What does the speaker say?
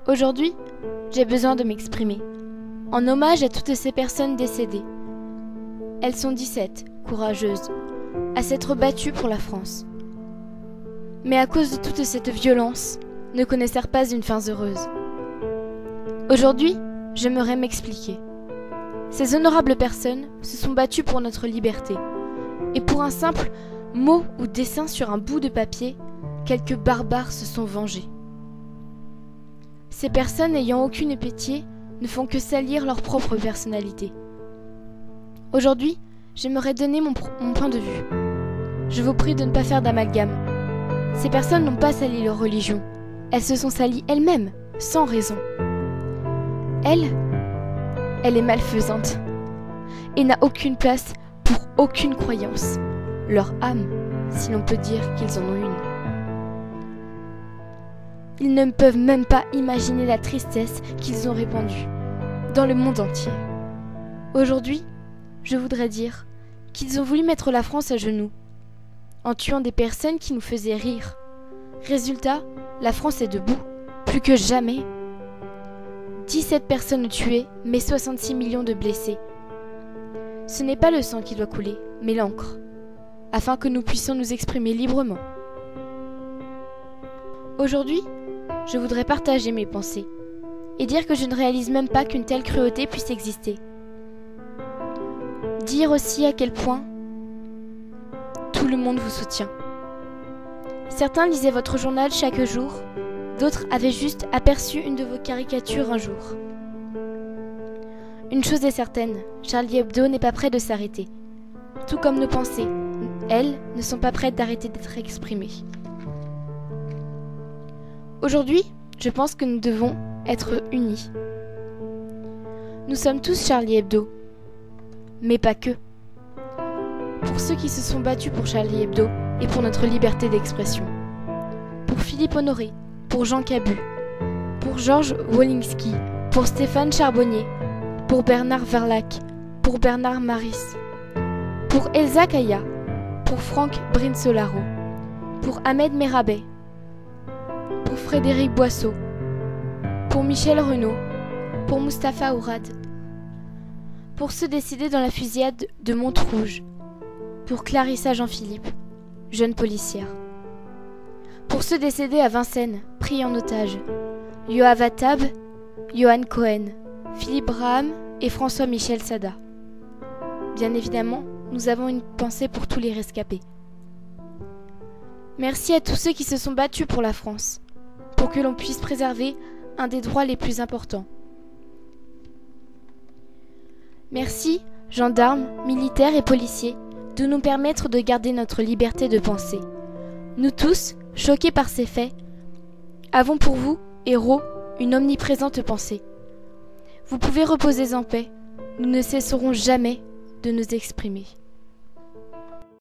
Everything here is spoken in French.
Aujourd'hui, j'ai besoin de m'exprimer, en hommage à toutes ces personnes décédées. Elles sont 17, courageuses, à s'être battues pour la France. Mais à cause de toute cette violence, ne connaissèrent pas une fin heureuse. Aujourd'hui, j'aimerais m'expliquer. Ces honorables personnes se sont battues pour notre liberté, et pour un simple mot ou dessin sur un bout de papier, quelques barbares se sont vengés. Ces personnes n'ayant aucune pitié ne font que salir leur propre personnalité. Aujourd'hui, j'aimerais donner mon point de vue. Je vous prie de ne pas faire d'amalgame. Ces personnes n'ont pas sali leur religion. Elles se sont salies elles-mêmes, sans raison. Elle est malfaisante et n'a aucune place pour aucune croyance. Leur âme, si l'on peut dire qu'ils en ont une. Ils ne peuvent même pas imaginer la tristesse qu'ils ont répandue dans le monde entier. Aujourd'hui, je voudrais dire qu'ils ont voulu mettre la France à genoux, en tuant des personnes qui nous faisaient rire. Résultat, la France est debout, plus que jamais. 17 personnes tuées, mais 66 millions de blessés. Ce n'est pas le sang qui doit couler, mais l'encre, afin que nous puissions nous exprimer librement. Aujourd'hui, je voudrais partager mes pensées et dire que je ne réalise même pas qu'une telle cruauté puisse exister. Dire aussi à quel point tout le monde vous soutient. Certains lisaient votre journal chaque jour, d'autres avaient juste aperçu une de vos caricatures un jour. Une chose est certaine, Charlie Hebdo n'est pas prêt de s'arrêter. Tout comme nos pensées, elles ne sont pas prêtes d'arrêter d'être exprimées. Aujourd'hui, je pense que nous devons être unis. Nous sommes tous Charlie Hebdo, mais pas que. Pour ceux qui se sont battus pour Charlie Hebdo et pour notre liberté d'expression. Pour Philippe Honoré, pour Jean Cabu, pour Georges Wolinski, pour Stéphane Charbonnier, pour Bernard Verlac, pour Bernard Maris, pour Elsa Kaya, pour Franck Brinsolaro, pour Ahmed Merabet, pour Frédéric Boisseau, pour Michel Renaud, pour Mustapha Ourad, pour ceux décédés dans la fusillade de Montrouge, pour Clarissa Jean-Philippe, jeune policière, pour ceux décédés à Vincennes, pris en otage, Yoav Attab, Johan Cohen, Philippe Braham et François-Michel Sada. Bien évidemment, nous avons une pensée pour tous les rescapés. Merci à tous ceux qui se sont battus pour la France, pour que l'on puisse préserver un des droits les plus importants. Merci, gendarmes, militaires et policiers, de nous permettre de garder notre liberté de penser. Nous tous, choqués par ces faits, avons pour vous, héros, une omniprésente pensée. Vous pouvez reposer en paix, nous ne cesserons jamais de nous exprimer.